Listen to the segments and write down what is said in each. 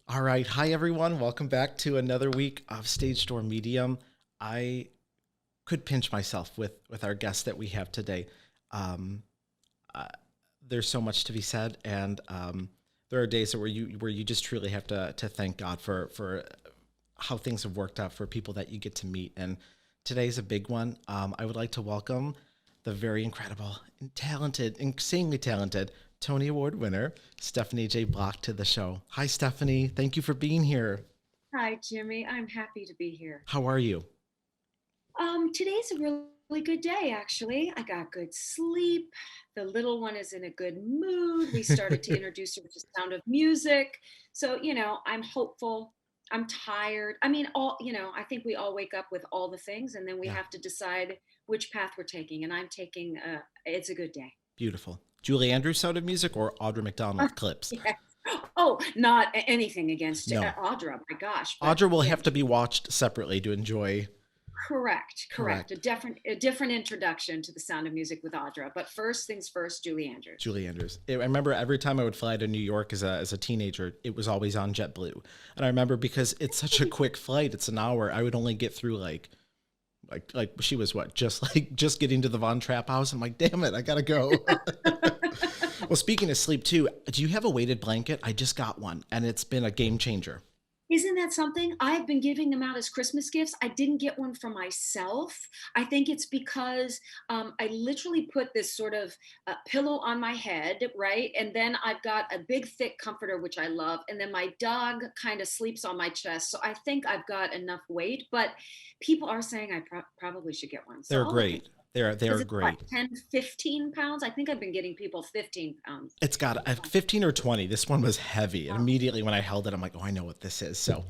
All right. Hi, everyone. Welcome back to another week of Stage Door Medium. I could pinch myself with our guest that we have today. Um, uh, there's so much to be said, and there are days where you just truly have to thank God for how things have worked out for people that you get to meet. And today's a big one. I would like to welcome the very incredible and talented, insanely talented Tony Award winner, Stephanie J. Block, to the show. Hi, Stephanie. Thank you for being here. Hi, Jimmy. I'm happy to be here. How are you? Today's a really good day, actually. I got good sleep. The little one is in a good mood. We started to introduce her to Sound of Music. So, I'm hopeful. I'm tired. I mean, I think we all wake up with all the things and then we Yeah, have to decide which path we're taking. And I'm taking, it's a good day. beautiful. Julie Andrews Sound of Music or Audra McDonald clips? Yes. Oh, not anything against No. Audra, my gosh. But Audra will yeah, have to be watched separately to enjoy. correct. A Correct. different introduction to the Sound of Music with Audra. But first things first, Julie Andrews. Julie Andrews. I remember every time I would fly to New York as a teenager, it was always on JetBlue. And I remember because it's such a quick flight, it's an hour, I would only get through like she was what, just getting to the Von Trapp house. I'm like, damn it, I gotta go. Well, speaking of sleep too, do you have a weighted blanket? I just got one and it's been a game changer. Isn't that something? I've been giving them out as Christmas gifts. I didn't get one for myself. I think it's because I literally put this sort of pillow on my head, right? And then I've got a big, thick comforter, which I love. And then my dog kind of sleeps on my chest. So I think I've got enough weight, but people are saying I probably should get one. So They're I'll look into great. They're because it's what, great. 10, 15 pounds? I think I've been getting people 15 pounds. It's got 15 or 20. This one was heavy. And immediately when I held it, I'm like, oh, I know what this is. So,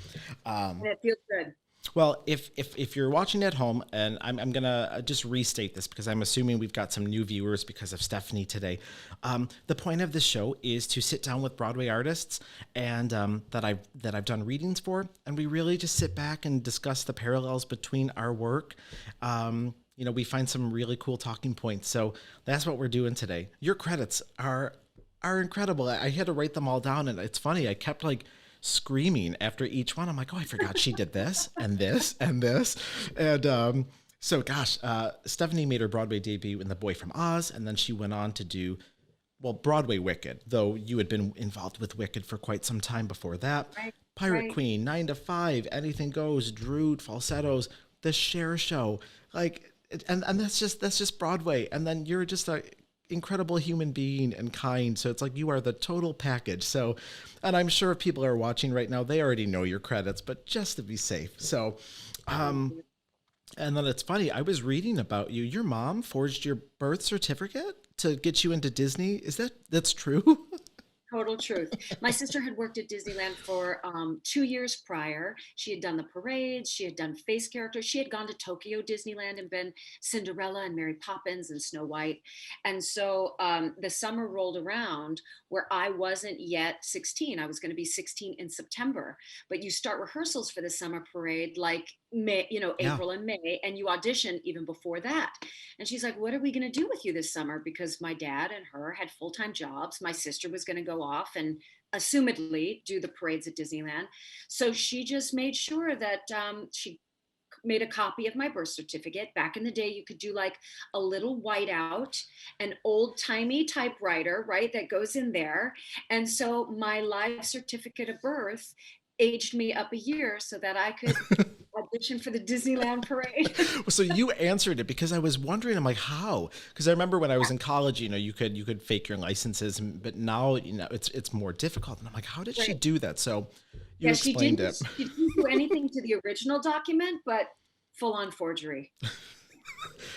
um, And it feels good. well, if you're watching at home, and I'm gonna just restate this because I'm assuming we've got some new viewers because of Stephanie today. The point of this show is to sit down with Broadway artists and that I've done readings for, and we really just sit back and discuss the parallels between our work. We find some really cool talking points. So that's what we're doing today. Your credits are incredible. I had to write them all down, and it's funny. I kept like screaming after each one. I'm like, oh, I forgot she did this and this and this, and so gosh, Stephanie made her Broadway debut in The Boy from Oz, and then she went on to do Broadway Wicked. Though you had been involved with Wicked for quite some time before that. Right, Pirate right. Queen, 9 to 5, Anything Goes, Drood, Falsettos, The Cher Show, like, and that's just Broadway. And then you're just a incredible human being and kind. So it's like you are the total package. So, and I'm sure if people are watching right now, they already know your credits, but just to be safe. So, Thank um, you. and then it's funny. I was reading about you. Your mom forged your birth certificate to get you into Disney. That's true? Total truth. My sister had worked at Disneyland for 2 years prior. She had done the parades, she had done face characters, she had gone to Tokyo Disneyland and been Cinderella and Mary Poppins and Snow White. And so the summer rolled around where I wasn't yet 16. I was going to be 16 in September. But you start rehearsals for the summer parade like May, Yeah. April and May, and you audition even before that. And she's like, what are we going to do with you this summer? Because my dad and her had full time jobs. My sister was going to go off and assumedly do the parades at Disneyland. So she just made sure that she made a copy of my birth certificate. Back in the day, you could do like a little whiteout, an old timey typewriter, right? That goes in there. And so my live certificate of birth aged me up a year so that I could audition for the Disneyland parade. So you answered it because I was wondering. I'm like, how? Because I remember when I was in college, you could fake your licenses, but now it's more difficult. And I'm like, how did she Right. do that? So you Yeah, explained it. she didn't do anything to the original document, but full on forgery.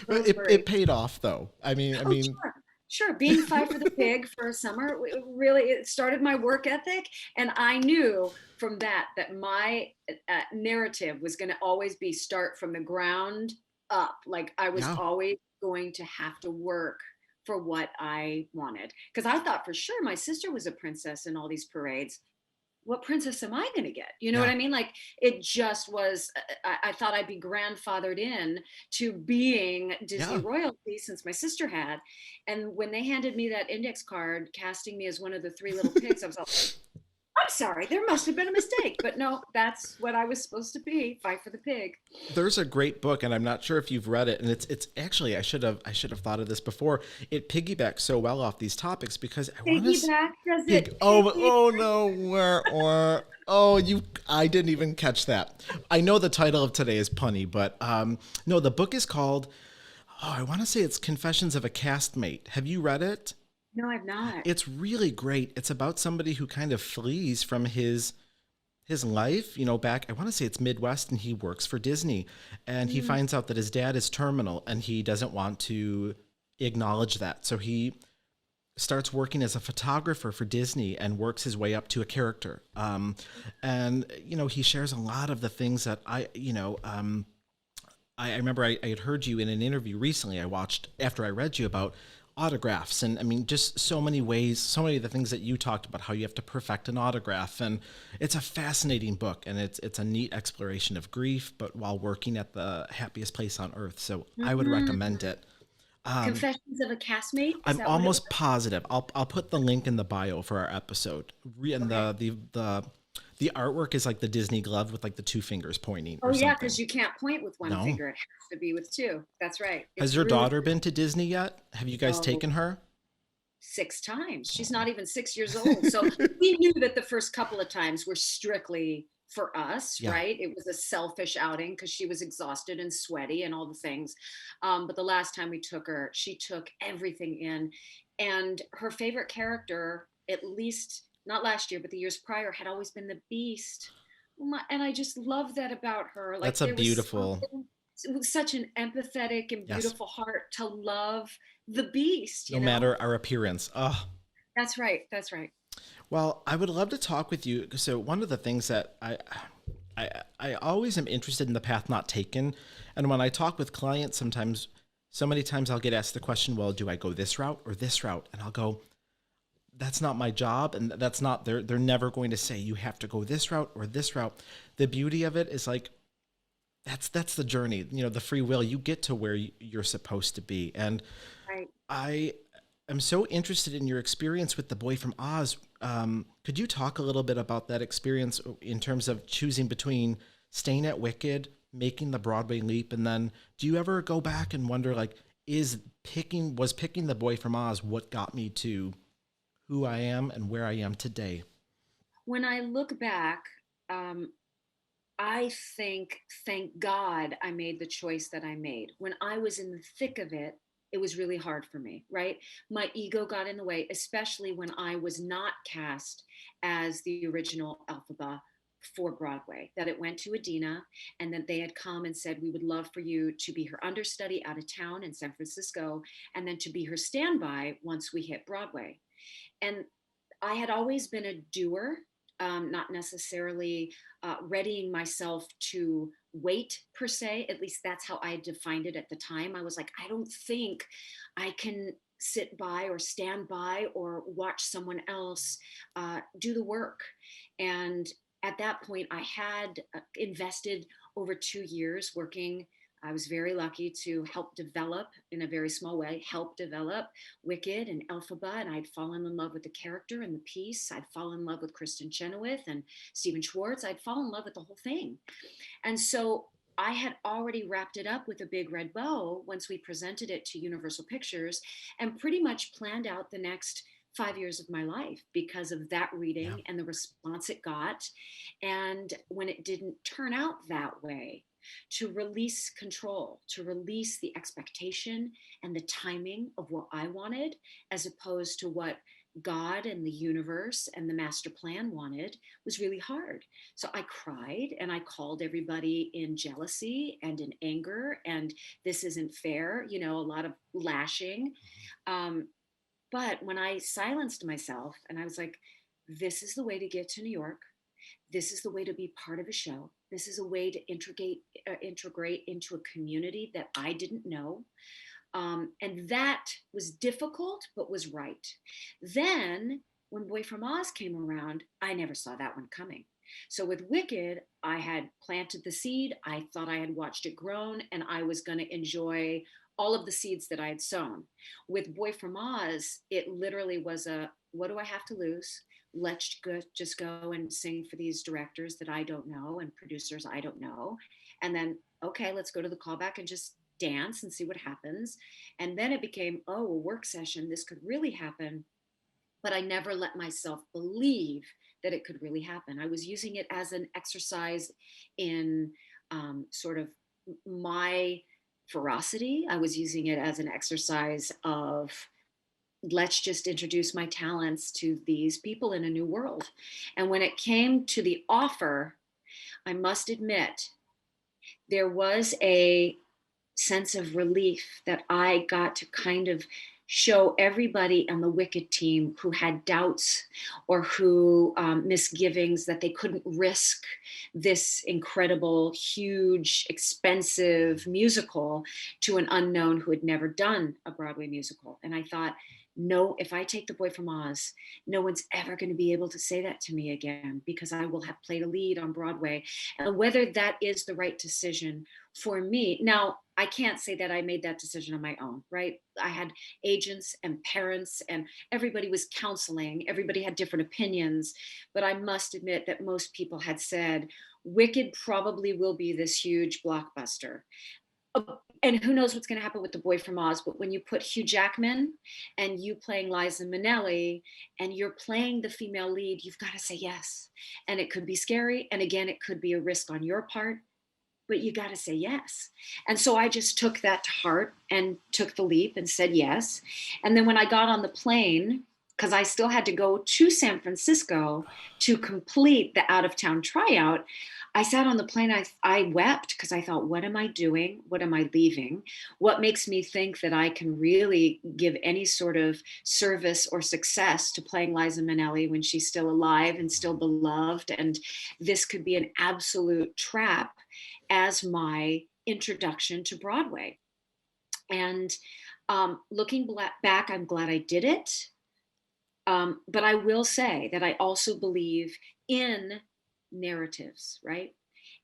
But Don't it worry. paid off though. I Oh, mean, sure. Sure. Being five for the pig for a summer really it started my work ethic. And I knew from that my narrative was going to always be start from the ground up. Like I was yeah, always going to have to work for what I wanted. Because I thought for sure my sister was a princess in all these parades. What princess am I going to get? You know what yeah, I mean? Like it just was, I thought I'd be grandfathered in to being Disney yeah. royalty since my sister had. And when they handed me that index card, casting me as one of the three little pigs, I was like, I'm sorry, there must have been a mistake. But no, that's what I was supposed to be. Fight for the pig. There's a great book, and I'm not sure if you've read it. And it's actually I should have thought of this before. It piggybacks so well off these topics because I want to Piggyback, does pig. it? Oh no, where oh you I didn't even catch that. I know the title of today is punny, but no, the book is called. Oh, I want to say it's Confessions of a Castmate. Have you read it? No, I've not. It's really great. It's about somebody who kind of flees from his life, back, I want to say it's Midwest, and he works for Disney, and he Mm, finds out that his dad is terminal and he doesn't want to acknowledge that. So he starts working as a photographer for Disney and works his way up to a character. And he shares a lot of the things that I remember I had heard you in an interview recently I watched after I read you about autographs. And I mean, just so many ways, so many of the things that you talked about, how you have to perfect an autograph. And it's a fascinating book, and it's a neat exploration of grief, but while working at the happiest place on earth. So I would mhm. recommend it. Um, Confessions of a Castmate. Is I'm that what it was? almost positive. I'll put the link in the bio for our episode. And Okay. the artwork is like the Disney glove with like the two fingers pointing or Oh yeah, because something. you can't point with one No. finger. It has to be with two. That's right. Has It's your really daughter been to Disney yet? Have you guys oh, taken her? 6 times. She's Oh. not even 6 years old. So we knew that the first couple of times were strictly for us, Yeah. right? It was a selfish outing because she was exhausted and sweaty and all the things. But the last time we took her, she took everything in. And her favorite character, at least not last year, but the years prior, had always been the Beast. And I just love that about her. That's Like a there was beautiful. something, it was such an empathetic and Yes. beautiful heart to love the Beast, No you know? matter our appearance. Oh, That's right. That's right. well, I would love to talk with you. So one of the things that I always am interested in the path not taken, and when I talk with clients, sometimes, so many times I'll get asked the question, "Well, do I go this route or this route?" And I'll go, "That's not my job, and that's not. They're never going to say you have to go this route or this route." The beauty of it is like that's the journey. The free will. You get to where you're supposed to be, and Right. I am so interested in your experience with The Boy from Oz. Could you talk a little bit about that experience in terms of choosing between staying at Wicked, making the Broadway leap, and then do you ever go back and wonder, like, was picking The Boy from Oz what got me to who I am and where I am today? When I look back, um, I think, thank God I made the choice that I made. When I was in the thick of it, it was really hard for me, right? My ego got in the way, especially when I was not cast as the original Elphaba for Broadway, that it went to Adina and that they had come and said, we would love for you to be her understudy out of town in San Francisco and then to be her standby once we hit Broadway. And I had always been a doer, not necessarily readying myself to wait per se. At least that's how I defined it at the time. I was like, I don't think I can sit by or stand by or watch someone else do the work. And at that point, I had invested over 2 years working. I was very lucky to help develop, in a very small way, help develop Wicked and Elphaba, and I'd fallen in love with the character and the piece. I'd fallen in love with Kristen Chenoweth and Stephen Schwartz. I'd fallen in love with the whole thing. And so I had already wrapped it up with a big red bow once we presented it to Universal Pictures and pretty much planned out the next 5 years of my life because of that Yeah. reading and the response it got. And when it didn't turn out that way, to release control, to release the expectation and the timing of what I wanted, as opposed to what God and the universe and the master plan wanted, was really hard. So I cried and I called everybody in jealousy and in anger, and this isn't fair, a lot of lashing. Um, but when I silenced myself and I was like, this is the way to get to New York, this is the way to be part of a show. This is a way to integrate into a community that I didn't know. And that was difficult, but was right. Then, when Boy from Oz came around, I never saw that one coming. So with Wicked, I had planted the seed. I thought I had watched it grown, and I was going to enjoy all of the seeds that I had sown. With Boy from Oz, it literally was what do I have to lose? Just go and sing for these directors that I don't know and producers I don't know. And then, okay, let's go to the callback and just dance and see what happens. And then it became, oh, a work session. This could really happen. But I never let myself believe that it could really happen. I was using it as an exercise in sort of my ferocity. I was using it as an exercise of, let's just introduce my talents to these people in a new world. And when it came to the offer, I must admit, there was a sense of relief that I got to kind of show everybody on the Wicked team who had doubts or who misgivings that they couldn't risk this incredible, huge, expensive musical to an unknown who had never done a Broadway musical. And I thought, no, if I take The Boy from Oz, no one's ever going to be able to say that to me again, because I will have played a lead on Broadway. And whether that is the right decision for me. Now, I can't say that I made that decision on my own, right? I had agents and parents, and everybody was counseling. Everybody had different opinions. But I must admit that most people had said, Wicked probably will be this huge blockbuster. And who knows what's going to happen with The Boy from Oz, but when you put Hugh Jackman and you playing Liza Minnelli and you're playing the female lead, you've got to say yes. And it could be scary. And again, it could be a risk on your part, but you got to say yes. And so I just took that to heart and took the leap and said yes. And then when I got on the plane, because I still had to go to San Francisco to complete the out of town tryout, I sat on the plane, I wept because I thought, what am I doing? What am I leaving? What makes me think that I can really give any sort of service or success to playing Liza Minnelli when she's still alive and still beloved? And this could be an absolute trap as my introduction to Broadway. And looking back, I'm glad I did it. But I will say that I also believe in narratives, right?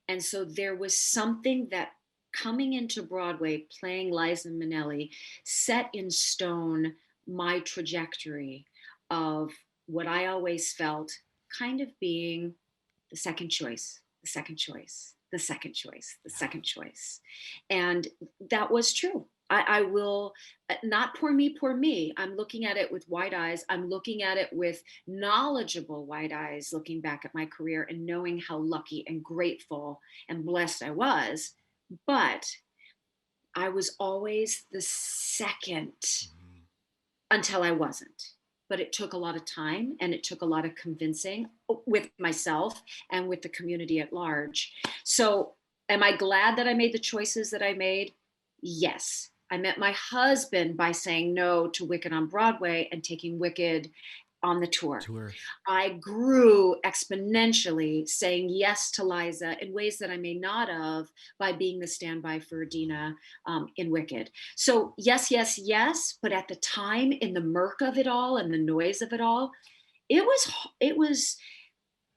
And so there was something that coming into Broadway, playing Liza Minnelli, set in stone my trajectory of what I always felt kind of being the second choice, the second choice, the second choice, the second choice. And that was true. I will not poor me. I'm looking at it with wide eyes. I'm looking at it with knowledgeable wide eyes, looking back at my career and knowing how lucky and grateful and blessed I was. But I was always the second until I wasn't. But it took a lot of time and it took a lot of convincing with myself and with the community at large. So am I glad that I made the choices that I made? Yes. I met my husband by saying no to Wicked on Broadway and taking Wicked on the tour. I grew exponentially saying yes to Liza in ways that I may not have by being the standby for Adina in Wicked. So yes, yes, yes. But at the time, in the murk of it all and the noise of it all, it was,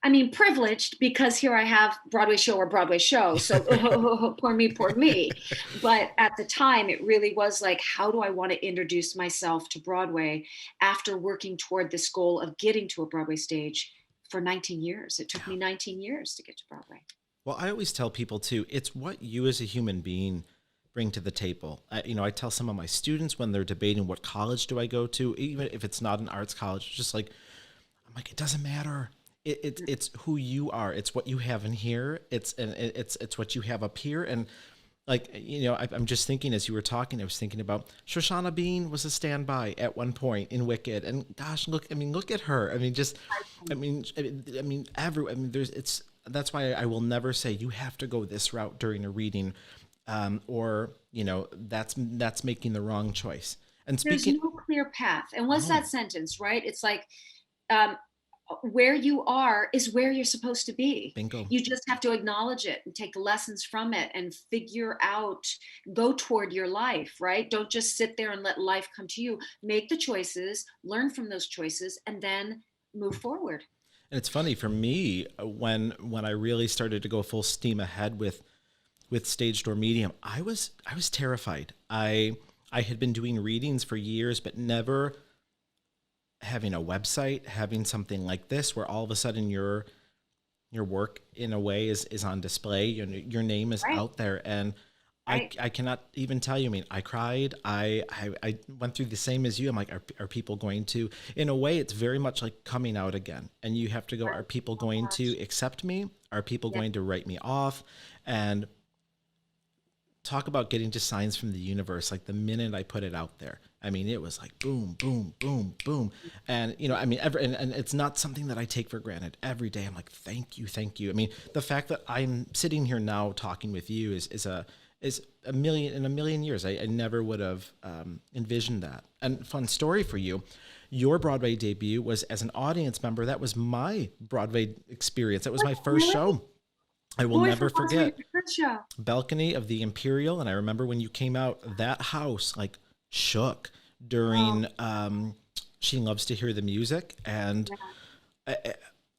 I mean, privileged, because here I have Broadway show. So poor me. But at the time, it really was like, how do I want to introduce myself to Broadway after working toward this goal of getting to a Broadway stage for 19 years? It took me 19 years to get to Broadway. Well, I always tell people too, it's what you as a human being bring to the table. I tell some of my students when they're debating what college do I go to, even if it's not an arts college, just like, I'm like, it doesn't matter. It's who you are. It's what you have in here. It's what you have up here. And like, I'm just thinking as you were talking, I was thinking about Shoshana Bean was a standby at one point in Wicked, and gosh, look at her. That's why I will never say you have to go this route during a reading, or that's making the wrong choice. And there's no clear path. And what's that sentence, right? It's like, where you are is where you're supposed to be. Bingo. You just have to acknowledge it and take lessons from it and go toward your life, right? Don't just sit there and let life come to you. Make the choices, learn from those choices, and then move forward. And it's funny for me, when I really started to go full steam ahead with with Stage Door Medium, I was terrified. I had been doing readings for years, but never having a website, having something like this, where all of a sudden your work in a way is on display. Your name is Right. out there, and Right. I cannot even tell you. I mean, I cried. I went through the same as you. I'm like, are people going to? In a way, it's very much like coming out again, and you have to go. Are people Oh going gosh. to accept me? Are people Yeah. going to write me off? And talk about getting just signs from the universe. Like the minute I put it out there, I mean, it was like boom, boom, boom, boom. And, I mean, and it's not something that I take for granted. Every day I'm like, thank you, thank you. I mean, the fact that I'm sitting here now talking with you is a million in a million years. I never would have envisioned that. And fun story for you. Your Broadway debut was as an audience member. That was my Broadway experience. That was my first Really? show. I will Boy never from Oz was forget. your first show. Balcony of the Imperial, and I remember when you came out, that house like shook Oh, during She Loves to Hear the Music. And yeah.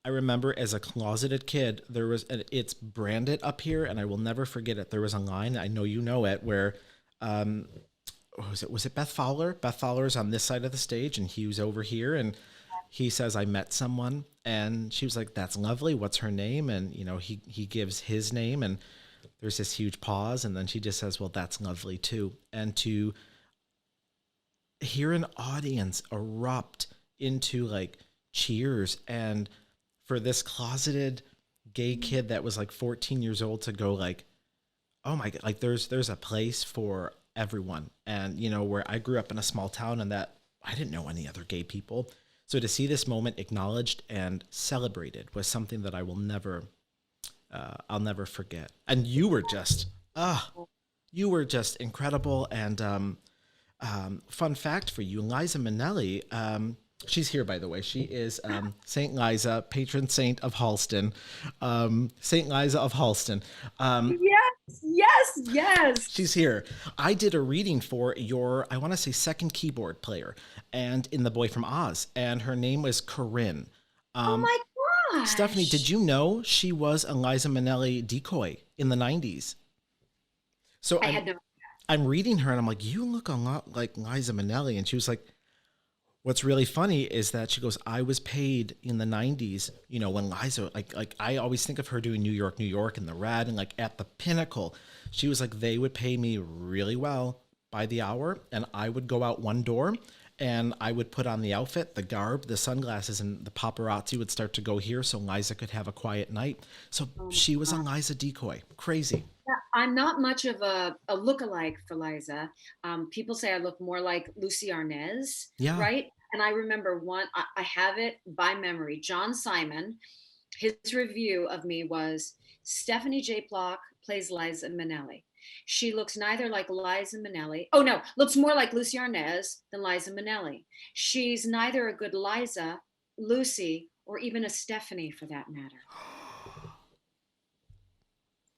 I remember as a closeted kid, there was, and it's branded up here, and I will never forget it. There was a line, I know you know it, where what was it? Was it Beth Fowler? Beth Fowler's on this side of the stage, and he was over here, and he says, I met someone, and she was like, that's lovely. What's her name? And, he gives his name, and there's this huge pause, and then she just says, well, that's lovely too. And to hear an audience erupt into like cheers, and for this closeted gay kid that was like 14 years old to go like, oh my God, like there's a place for everyone. And, where I grew up in a small town, and that I didn't know any other gay people. So to see this moment acknowledged and celebrated was something that I'll never forget. And you were just, you were just incredible. And fun fact for you, Liza Minnelli, she's here, by the way. She is Saint Liza, patron saint of Halston. Saint Liza of Halston. Yes, yes, yes. She's here. I did a reading for your, I want to say, second keyboard player, and in The Boy from Oz, and her name was Corinne. Oh my Stephanie, gosh. did you know she was a Liza Minnelli decoy in the 90s? So I I'm had no. I'm reading her, and I'm like, you look a lot like Liza Minnelli. And she was like, what's really funny is that she goes, I was paid in the 90s, when Liza, like I always think of her doing New York, New York and the Rad, and like at the pinnacle. She was like, they would pay me really well by the hour, and I would go out one door, and I would put on the outfit, the garb, the sunglasses, and the paparazzi would start to go here so Liza could have a quiet night. So Oh she was a my. Liza decoy. Crazy. Yeah, I'm not much of a lookalike for Liza. People say I look more like Lucy Arnaz, Yeah. right? And I remember I have it by memory. John Simon, his review of me was Stephanie J. Block plays Liza Minnelli. She looks neither like Liza Minnelli. Oh no, looks more like Lucy Arnaz than Liza Minnelli. She's neither a good Liza, Lucy, or even a Stephanie for that matter.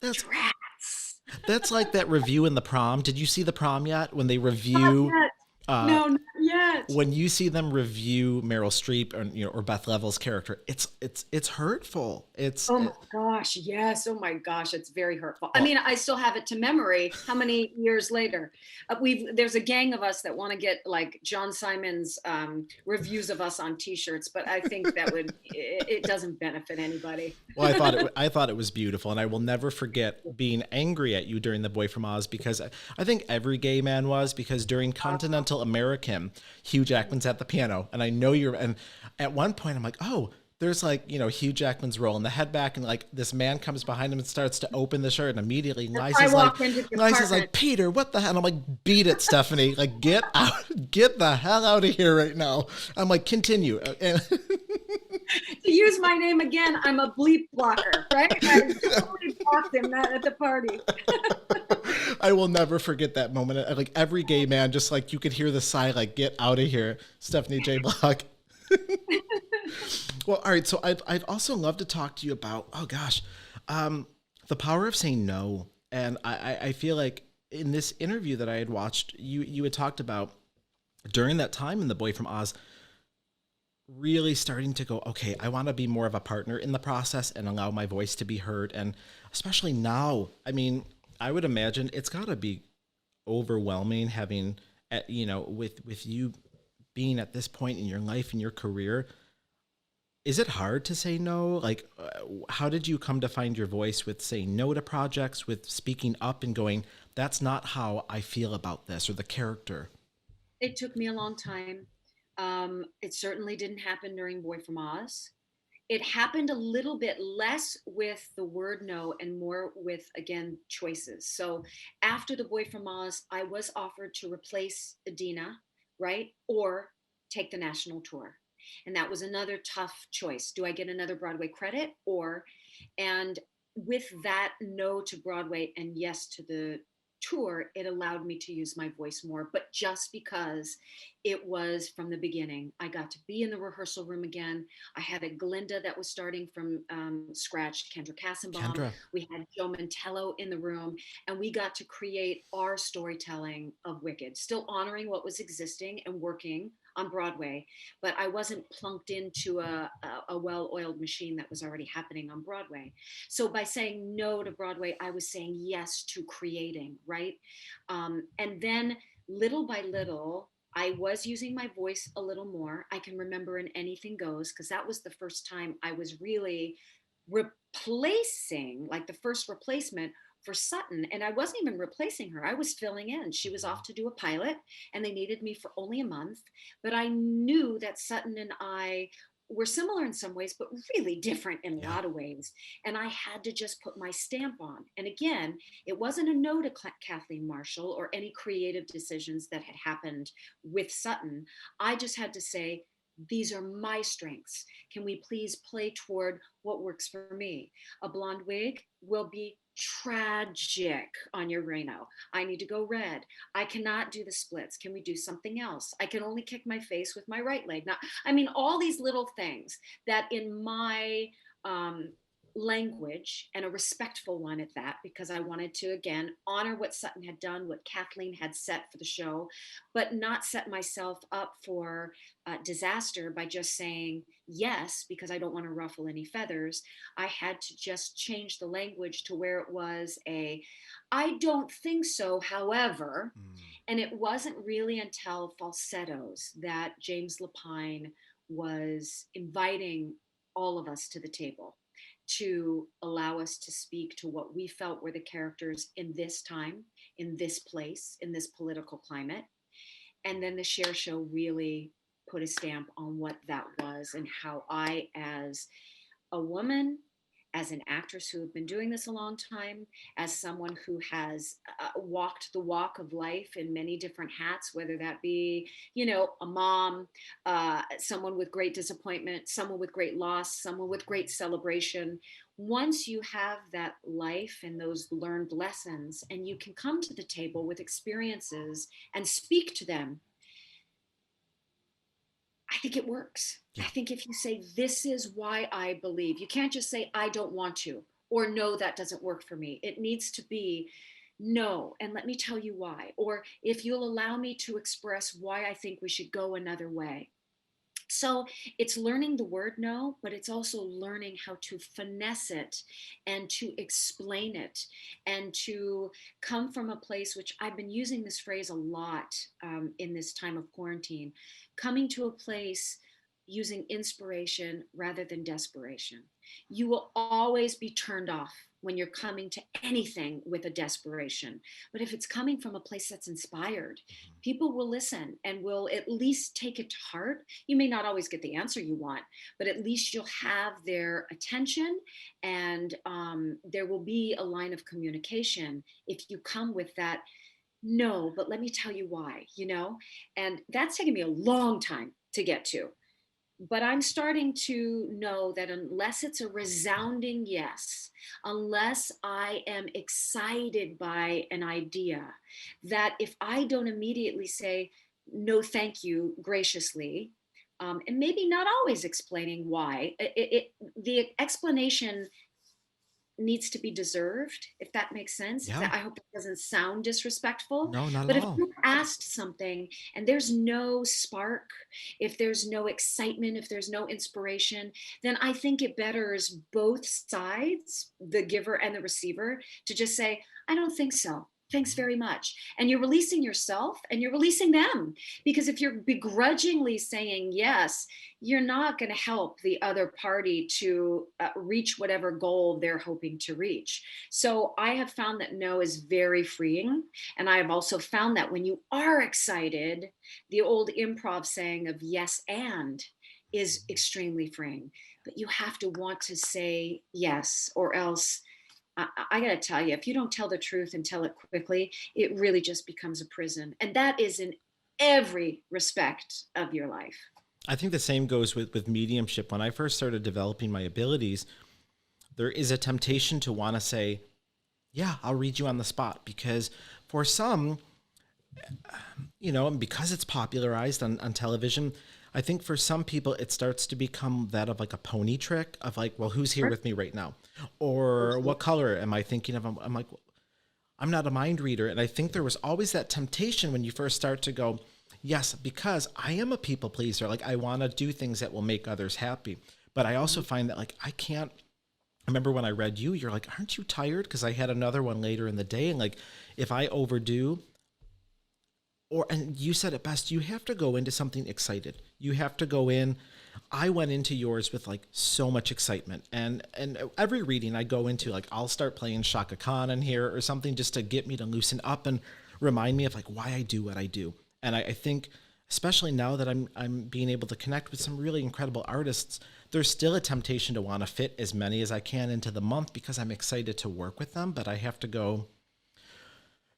That's Drats. That's like that review in The Prom. Did you see The Prom yet? When they Not review, yet. uh, No, not yet. when you see them review Meryl Streep or Beth Level's character, it's hurtful. Oh my gosh, yes. Oh my gosh, it's very hurtful. I Oh, mean, I still have it to memory. How many years later? There's a gang of us that want to get like John Simon's reviews of us on T-shirts, but I think that it doesn't benefit anybody. well, I thought it was beautiful, and I will never forget being angry at you during The Boy from Oz, because I think every gay man was, because during Continental American, Hugh Jackman's at the piano, and I know and at one point I'm like, oh, there's like, Hugh Jackman's role in the head back, and like this man comes behind him and starts to open the shirt, and immediately I Liza's like, walked into the apartment. Peter, what the hell? And I'm like, beat it, Stephanie. Like, get out, get the hell out of here right now. I'm like, continue. And To use my name again, I'm a bleep blocker, right? I totally blocked him at the party. I will never forget that moment. Like every gay man, just like you could hear the sigh, like, get out of here, Stephanie J. Block. Well, all right. So I'd also love to talk to you about, oh gosh, the power of saying no. And I feel like in this interview that I had watched, you had talked about during that time in The Boy from Oz, really starting to go, okay, I want to be more of a partner in the process and allow my voice to be heard. And especially now, I mean, I would imagine it's got to be overwhelming having, with you being at this point in your life and your career. Is it hard to say no? Like, how did you come to find your voice with saying no to projects, with speaking up and going, that's not how I feel about this or the character? It took me a long time. It certainly didn't happen during Boy from Oz. It happened a little bit less with the word no and more with, again, choices. So after the Boy from Oz, I was offered to replace Adina, right? Or take the national tour. And that was another tough choice. Do I get another Broadway credit? And with that no to Broadway and yes to the tour, it allowed me to use my voice more, but just because it was from the beginning. I got to be in the rehearsal room again. I had a Glinda that was starting from scratch, Kendra Kassenbaum. Kendra. We had Joe Mantello in the room, and we got to create our storytelling of Wicked, still honoring what was existing and working on Broadway, but I wasn't plunked into a well-oiled machine that was already happening on Broadway. So by saying no to Broadway, I was saying yes to creating, right? And then little by little, I was using my voice a little more. I can remember in Anything Goes, because that was the first time I was really replacing, like the first replacement for Sutton. And I wasn't even replacing her, I was filling in. She was off to do a pilot, and they needed me for only a month. But I knew that Sutton and I were similar in some ways, but really different in a Yeah. lot of ways. And I had to just put my stamp on. And again, it wasn't a no to Kathleen Marshall or any creative decisions that had happened with Sutton. I just had to say, these are my strengths. Can we please play toward what works for me? A blonde wig will be tragic on your Reno. I need to go red. I cannot do the splits. Can we do something else? I can only kick my face with my right leg. Now, I mean, all these little things that in my language, and a respectful one at that, because I wanted to, again, honor what Sutton had done, what Kathleen had set for the show, but not set myself up for disaster by just saying yes, because I don't want to ruffle any feathers. I had to just change the language to where it was I don't think so, however. And it wasn't really until Falsettos that James Lapine was inviting all of us to the table to allow us to speak to what we felt were the characters in this time, in this place, in this political climate. And then the Cher Show really put a stamp on what that was and how I, as a woman, as an actress who have been doing this a long time, as someone who has walked the walk of life in many different hats, whether that be, a mom, someone with great disappointment, someone with great loss, someone with great celebration. Once you have that life and those learned lessons, and you can come to the table with experiences and speak to them, I think it works. I Yeah. think if you say, this is why I believe, you can't just say, I don't want to, or no, that doesn't work for me. It needs to be, no, and let me tell you why. Or if you'll allow me to express why I think we should go another way. So it's learning the word no, but it's also learning how to finesse it and to explain it and to come from a place, which I've been using this phrase a lot in this time of quarantine, coming to a place using inspiration rather than desperation. You will always be turned off when you're coming to anything with a desperation. But if it's coming from a place that's inspired, people will listen and will at least take it to heart. You may not always get the answer you want, but at least you'll have their attention, and there will be a line of communication if you come with that, no, but let me tell you why, And that's taken me a long time to get to. But I'm starting to know that unless it's a resounding yes, unless I am excited by an idea, that if I don't immediately say, no, thank you, graciously, and maybe not always explaining why, the explanation needs to be deserved, if that makes sense. If Yeah. that, I hope it doesn't sound disrespectful. No, not at But if all. you asked something and there's no spark, if there's no excitement, if there's no inspiration, then I think it betters both sides, the giver and the receiver, to just say, I don't think so. Thanks very much. And you're releasing yourself and you're releasing them. Because if you're begrudgingly saying yes, you're not going to help the other party to reach whatever goal they're hoping to reach. So I have found that no is very freeing. And I have also found that when you are excited, the old improv saying of yes and is extremely freeing. But you have to want to say yes, or else I got to tell you, if you don't tell the truth and tell it quickly, it really just becomes a prison. And that is in every respect of your life. I think the same goes with mediumship. When I first started developing my abilities, there is a temptation to want to say, yeah, I'll read you on the spot, because for some, and because it's popularized on television, I think for some people it starts to become that of like a pony trick of like, well, who's here with me right now? Or what color am I thinking of? I'm like, I'm not a mind reader. And I think there was always that temptation when you first start to go, yes, because I am a people pleaser. Like I want to do things that will make others happy. But I also find that like I can't. I remember when I read you, you're like, aren't you tired? Because I had another one later in the day. And like, if I overdo, and you said it best, you have to go into something excited. You have to go in. I went into yours with like so much excitement, and every reading I go into, like I'll start playing Shaka Khan in here or something just to get me to loosen up and remind me of like why I do what I do. And I think especially now that I'm being able to connect with some really incredible artists, there's still a temptation to want to fit as many as I can into the month because I'm excited to work with them. But I have to go,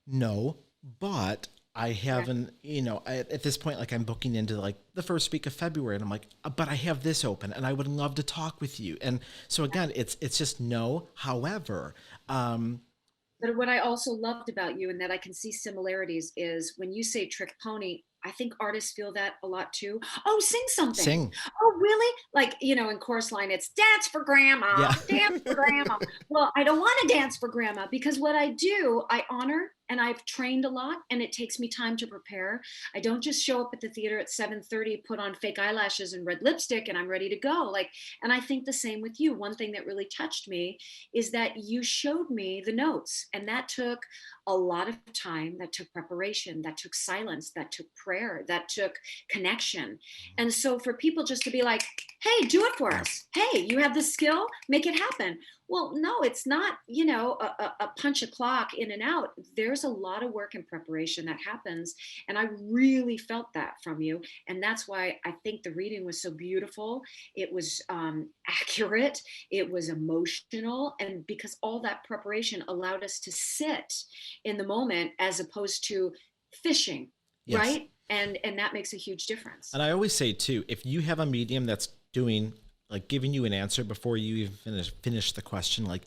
no, but I haven't, at this point, like I'm booking into like the first week of February, and I'm like, but I have this open and I would love to talk with you. And so again, it's just no. However, But what I also loved about you and that I can see similarities is when you say trick pony, I think artists feel that a lot too. Oh, sing something. sing. Oh, really? Like, in chorus line, it's dance for grandma, Yeah. dance for grandma. Well, I don't want to dance for grandma because what I do, I honor and I've trained a lot and it takes me time to prepare. I don't just show up at the theater at 7:30, put on fake eyelashes and red lipstick and I'm ready to go. Like, and I think the same with you. One thing that really touched me is that you showed me the notes, and that took a lot of time, that took preparation, that took silence, that took prayer, that took connection. And so for people just to be like, hey, do it for us. Hey, you have the skill, make it happen. Well, no, it's not, a punch a clock in and out. There's a lot of work and preparation that happens. And I really felt that from you. And that's why I think the reading was so beautiful. It was accurate. It was emotional. And because all that preparation allowed us to sit in the moment as opposed to fishing, Yes. right? And that makes a huge difference. And I always say too, if you have a medium that's doing like giving you an answer before you even finish the question, like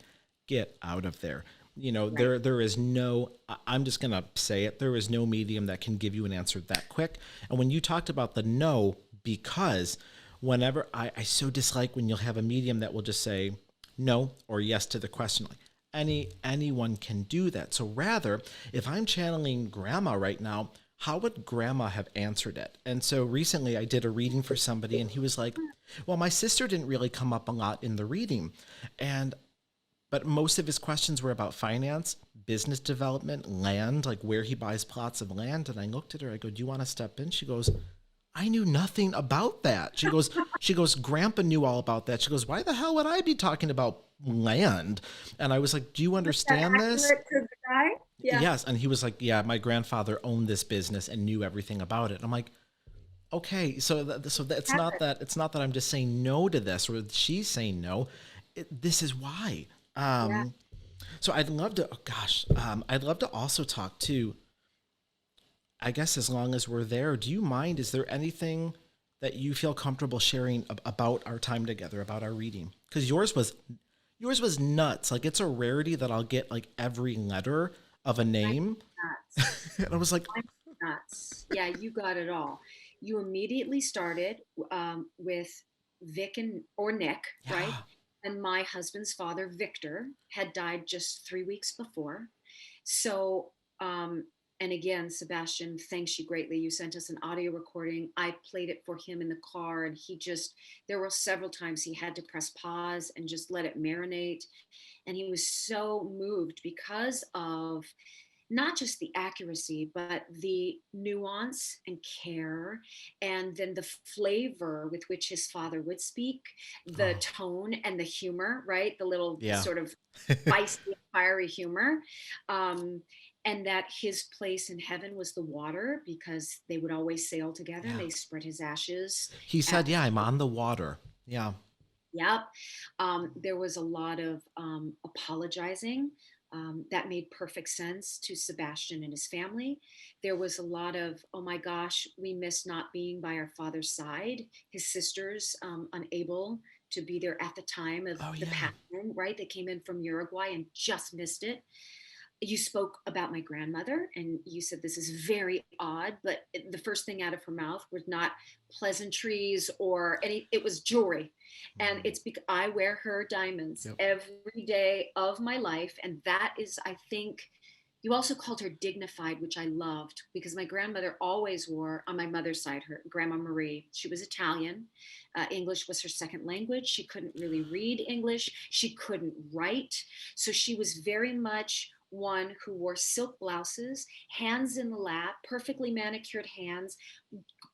get out of there. Right. There is no, I'm just going to say it. There is no medium that can give you an answer that quick. And when you talked about the no, because whenever I so dislike when you'll have a medium that will just say no or yes to the question, like anyone can do that. So rather, if I'm channeling grandma right now, how would grandma have answered it? And so recently I did a reading for somebody and he was like, well, my sister didn't really come up a lot in the reading. But most of his questions were about finance, business development, land, like where he buys plots of land. And I looked at her, I go, do you want to step in? She goes, I knew nothing about that. She goes, Grandpa knew all about that. She goes, why the hell would I be talking about land? And I was like, do you understand this? Accurate to the guy? Yeah. Yes. And he was like, yeah, my grandfather owned this business and knew everything about it. I'm like, okay, so it's not that I'm just saying no to this or she's saying no. This is why. Yeah. So I'd love to, oh gosh, I'd love to also talk to, I guess as long as we're there, do you mind, is there anything that you feel comfortable sharing about our time together, about our reading? Because yours was nuts. Like it's a rarity that I'll get like every letter of a name. Nuts. And I was like, Nuts. Yeah, you got it all. You immediately started with Vic or Nick, right? yeah, And my husband's father, Victor, had died just 3 weeks before. So, and again, Sebastian, thanks you greatly. You sent us an audio recording. I played it for him in the car, and there were several times he had to press pause and just let it marinate. And he was so moved because of not just the accuracy, but the nuance and care, and then the flavor with which his father would speak, the Oh, tone and the humor, right? The little yeah. sort of feisty, fiery humor. Um, and that his place in heaven was the water because they would always sail together and Yeah. they spread his ashes He at said, yeah, I'm on the water. Yeah. Yep. There was a lot of apologizing. That made perfect sense to Sebastian and his family. There was a lot of, oh my gosh, we miss not being by our father's side. His sisters unable to be there at the time of Oh, the yeah. passing, right? They came in from Uruguay and just missed it. You spoke about my grandmother and you said this is very odd, but the first thing out of her mouth was not pleasantries or any, it was jewelry. And Mhm. it's because I wear her diamonds Yep. every day of my life. And that is, I think, you also called her dignified, which I loved because my grandmother always wore, on my mother's side, her Grandma Marie. She was Italian. English was her second language. She couldn't really read English. She couldn't write. So she was very much one who wore silk blouses, hands in the lap, perfectly manicured hands,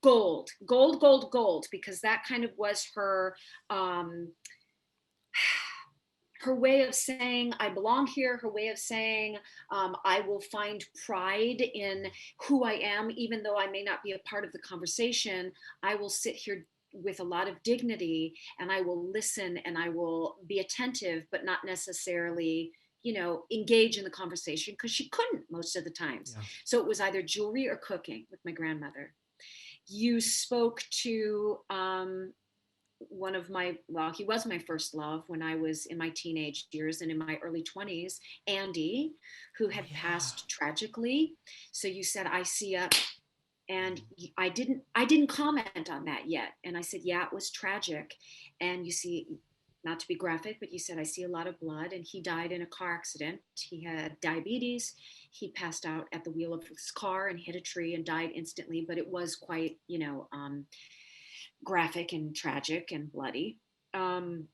gold, gold, gold, gold, because that kind of was um, her way of saying I belong here, her way of saying I will find pride in who I am, even though I may not be a part of the conversation. I will sit here with a lot of dignity and I will listen and I will be attentive, but not necessarily, engage in the conversation because she couldn't most of the times. Yeah. So it was either jewelry or cooking with my grandmother. You spoke to one of my, well, he was my first love when I was in my teenage years and in my early 20s, Andy, who Oh, had yeah. passed tragically. So you said I see a, and Mhm. I didn't comment on that yet, and I said yeah, it was tragic. And you see, not to be graphic, but you said I see a lot of blood, and he died in a car accident. He had diabetes. He passed out at the wheel of his car and hit a tree and died instantly, but it was quite, graphic and tragic and bloody. Um,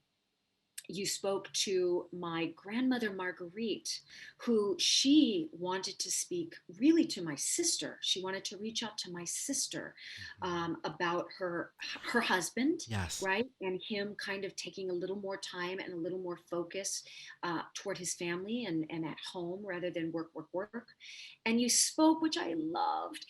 you spoke to my grandmother Marguerite, who she wanted to speak really to my sister. She wanted to reach out to my sister Mhm. about her husband, Yes. right, and him kind of taking a little more time and a little more focus toward his family and at home rather than work, work, work. And you spoke, which I loved.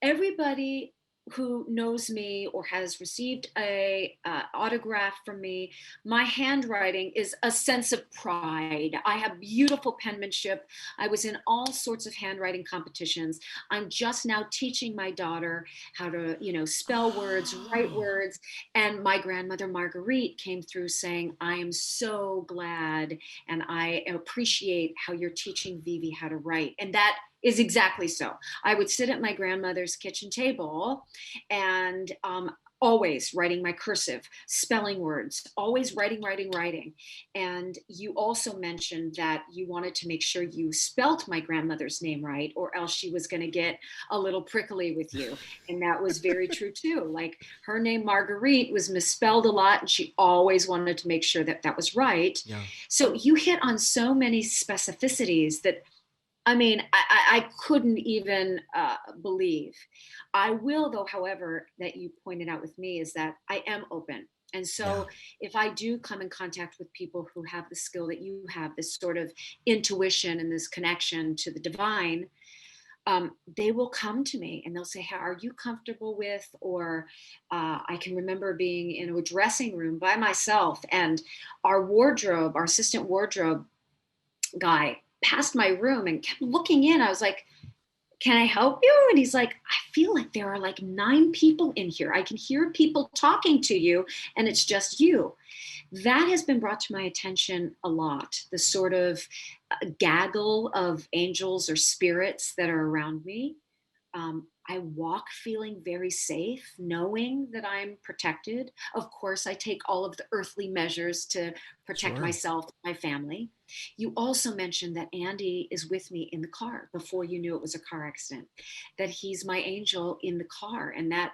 Everybody who knows me or has received a autograph from me, my handwriting is a sense of pride. I have beautiful penmanship. I was in all sorts of handwriting competitions. I'm just now teaching my daughter how to, spell words, write Oh, words. And my grandmother Marguerite came through saying, I am so glad and I appreciate how you're teaching Vivi how to write. And that is exactly so. I would sit at my grandmother's kitchen table and always writing my cursive, spelling words, always writing, writing, writing. And you also mentioned that you wanted to make sure you spelt my grandmother's name right, or else she was going to get a little prickly with you. And that was very true too. Like her name, Marguerite, was misspelled a lot, and she always wanted to make sure that that was right. yeah. So you hit on so many specificities that I mean, I couldn't even believe. I will, though, however, that you pointed out with me is that I am open. And Yeah. so if I do come in contact with people who have the skill that you have, this sort of intuition and this connection to the divine, they will come to me and they'll say, how are you comfortable with? Or I can remember being in a dressing room by myself and our assistant wardrobe guy passed my room and kept looking in. I was like, can I help you? And he's like, I feel like there are like 9 people in here. I can hear people talking to you and it's just you. That has been brought to my attention a lot. The sort of gaggle of angels or spirits that are around me. I walk feeling very safe, knowing that I'm protected. Of course, I take all of the earthly measures to protect Sure. myself, my family. You also mentioned that Andy is with me in the car before you knew it was a car accident, that he's my angel in the car. And that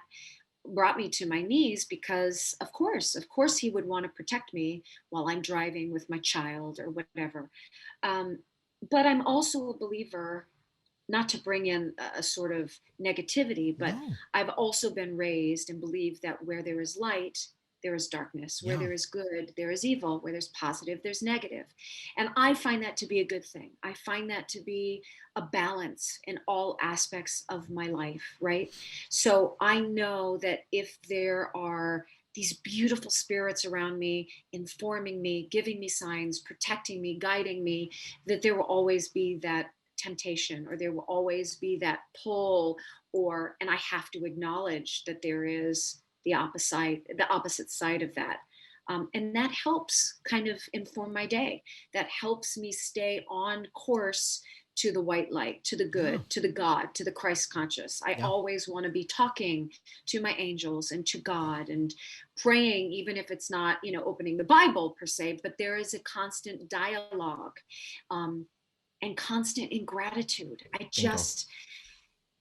brought me to my knees because, of course, he would want to protect me while I'm driving with my child or whatever. Um, but I'm also a believer, not to bring in a sort of negativity, but No. I've also been raised and believe that where there is light, there is darkness. Where Yeah. there is good, there is evil. Where there's positive, there's negative. And I find that to be a good thing. I find that to be a balance in all aspects of my life, right? So I know that if there are these beautiful spirits around me, informing me, giving me signs, protecting me, guiding me, that there will always be that temptation, or there will always be that pull, or and I have to acknowledge that there is the opposite side of that. And that helps kind of inform my day. That helps me stay on course to the white light, to the Yeah. good, to the God, to the Christ conscious. I Yeah. always want to be talking to my angels and to God and praying, even if it's not, opening the Bible per se, but there is a constant dialogue. Um, and constant in gratitude. I Bingo. just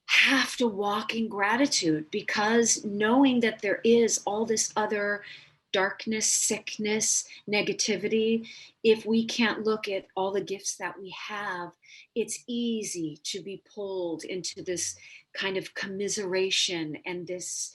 have to walk in gratitude, because knowing that there is all this other darkness, sickness, negativity, if we can't look at all the gifts that we have, it's easy to be pulled into this kind of commiseration and this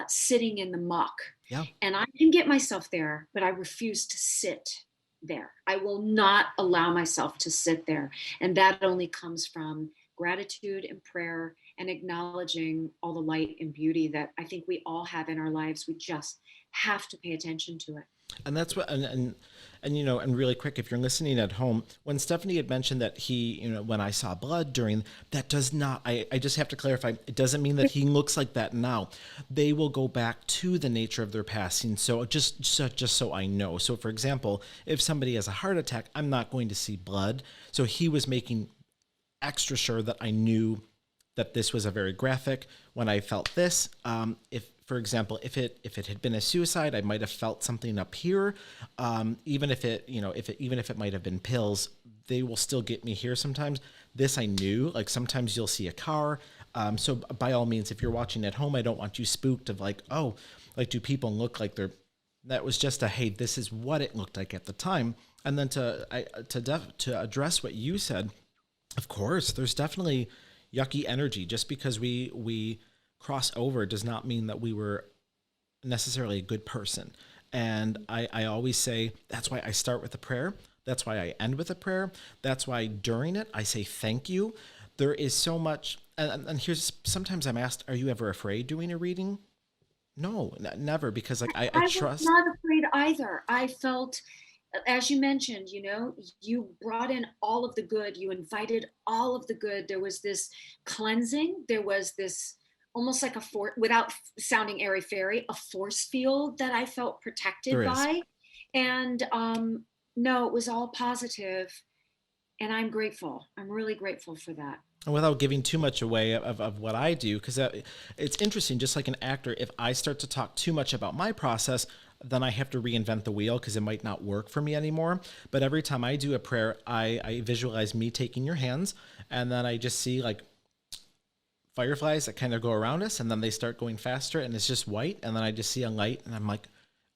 sitting in the muck. Yeah. And I can get myself there, but I refuse to sit there. I will not allow myself to sit there. And that only comes from gratitude and prayer and acknowledging all the light and beauty that I think we all have in our lives. We just have to pay attention to it. And that's what, and and really quick, if you're listening at home, when Stephanie had mentioned that he, when I saw blood during, that does not, I just have to clarify, it doesn't mean that he looks like that now. They will go back to the nature of their passing. So just so I know. So for example, if somebody has a heart attack, I'm not going to see blood. So he was making extra sure that I knew that this was a very graphic. When I felt this, if, for example, if it had been a suicide, I might have felt something up here. Even if it, even if it might have been pills, they will still get me here sometimes. This I knew. Like sometimes you'll see a car. So by all means, if you're watching at home, I don't want you spooked of like, oh, like do people look like they're. That was just a hey, this is what it looked like at the time. And then to address what you said, of course, there's definitely yucky energy. Just because we cross over does not mean that we were necessarily a good person. And I always say that's why I start with a prayer. That's why I end with a prayer. That's why during it I say thank you. There is so much. And here's sometimes I'm asked, are you ever afraid doing a reading? No, never, because like I I was trust. not afraid either. I felt, as you mentioned, you brought in all of the good, you invited all of the good. There was this cleansing, there was this almost like without sounding airy fairy, a force field that I felt There protected is. by. And no, it was all positive, and I'm grateful. I'm really grateful for that. And without giving too much away of what I do, because it's interesting, just like an actor, if I start to talk too much about my process, then I have to reinvent the wheel because it might not work for me anymore. But every time I do a prayer, I visualize me taking your hands, and then I just see like fireflies that kind of go around us, and then they start going faster, and it's just white, and then I just see a light, and I'm like,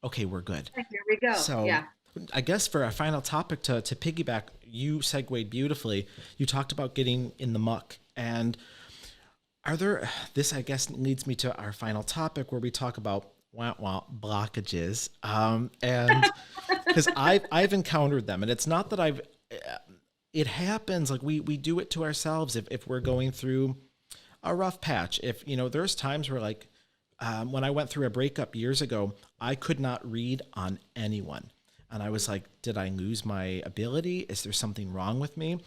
okay, we're good. Here we go. So Yeah. I guess for our final topic to piggyback, you segued beautifully. You talked about getting in the muck. And are there, this I guess leads me to our final topic where we talk about blockages. And because I've encountered them, and it's not that it happens. Like we do it to ourselves if we're going through a rough patch. If, there's times where like, when I went through a breakup years ago, I could not read on anyone. And I was like, did I lose my ability? Is there something wrong with me?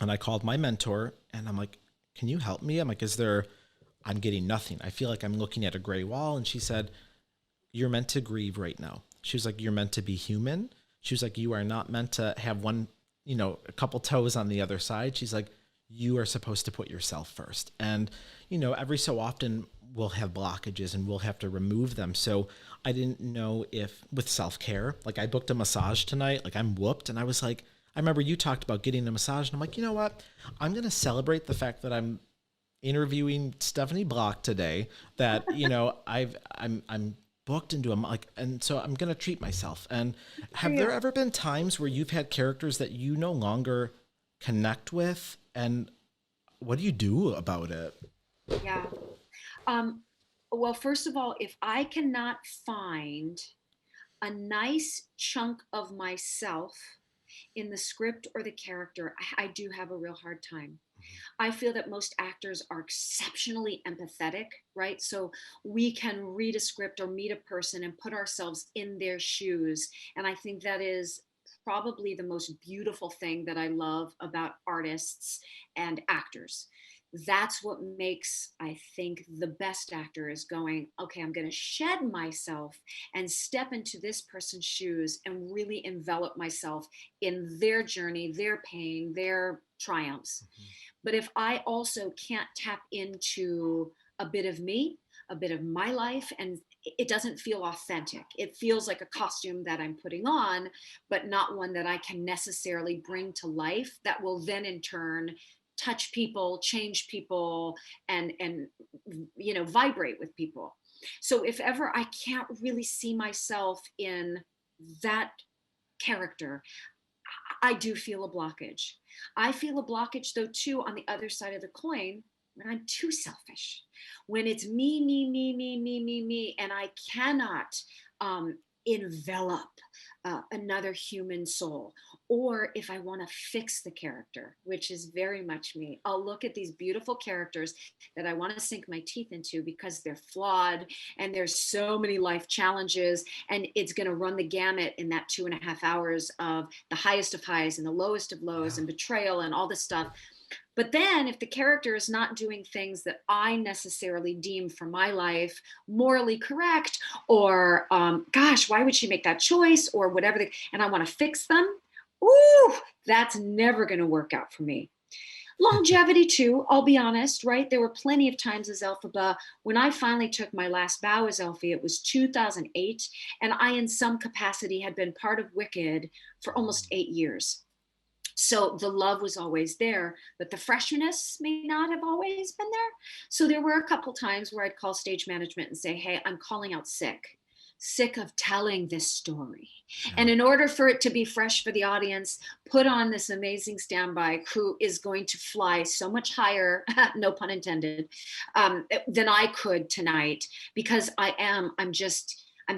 And I called my mentor and I'm like, can you help me? I'm like, I'm getting nothing. I feel like I'm looking at a gray wall. And she said, you're meant to grieve right now. She was like, you're meant to be human. She was like, you are not meant to have one, a couple toes on the other side. She's like, you are supposed to put yourself first. And, every so often we'll have blockages and we'll have to remove them. So I didn't know if with self-care, like I booked a massage tonight, like I'm whooped. And I was like, I remember you talked about getting a massage and I'm like, you know what? I'm going to celebrate the fact that I'm interviewing Stephanie Block today, that, I'm booked into and so I'm going to treat myself. And have there ever been times where you've had characters that you no longer connect with, and what do you do about it? Yeah. Well, first of all, if I cannot find a nice chunk of myself in the script or the character, I do have a real hard time. I feel that most actors are exceptionally empathetic, right? So we can read a script or meet a person and put ourselves in their shoes. And I think that is probably the most beautiful thing that I love about artists and actors. That's what makes, I think, the best actor is going, okay, I'm going to shed myself and step into this person's shoes and really envelop myself in their journey, their pain, their triumphs. But if I also can't tap into a bit of me, a bit of my life, and it doesn't feel authentic. It feels like a costume that I'm putting on, but not one that I can necessarily bring to life that will then in turn touch people, change people, and vibrate with people. So if ever I can't really see myself in that character, I do feel a blockage. I feel a blockage, though, too, on the other side of the coin, when I'm too selfish, when it's me, me, me, me, me, me, me, and I cannot envelop another human soul. Or if I want to fix the character, which is very much me, I'll look at these beautiful characters that I want to sink my teeth into because they're flawed and there's so many life challenges, and it's going to run the gamut in that 2.5 hours of the highest of highs and the lowest of lows and betrayal and all this stuff. But then if the character is not doing things that I necessarily deem for my life morally correct, or gosh, why would she make that choice, or whatever, and I want to fix them, ooh, that's never going to work out for me. Longevity too, I'll be honest, right? There were plenty of times as Elphaba when I finally took my last bow as Elphie. It was 2008, and I in some capacity had been part of Wicked for almost 8 years. So the love was always there, but the freshness may not have always been there. So there were a couple times where I'd call stage management and say, hey, I'm calling out sick of telling this story. Yeah. And in order for it to be fresh for the audience, put on this amazing standby who is going to fly so much higher, no pun intended, than I could tonight, because I'm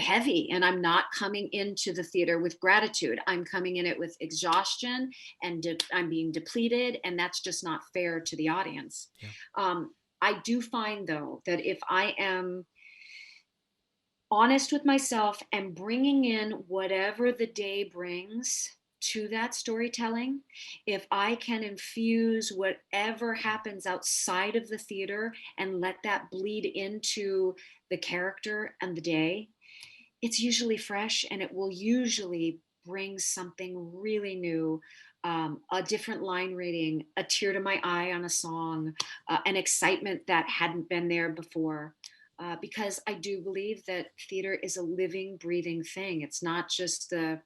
heavy, and I'm not coming into the theater with gratitude. I'm coming in it with exhaustion, and I'm being depleted, and that's just not fair to the audience. Yeah. I do find, though, that if I am honest with myself and bringing in whatever the day brings to that storytelling, if I can infuse whatever happens outside of the theater and let that bleed into the character and the day, it's usually fresh, and it will usually bring something really new, a different line reading, a tear to my eye on a song, an excitement that hadn't been there before. Because I do believe that theater is a living, breathing thing. It's not just a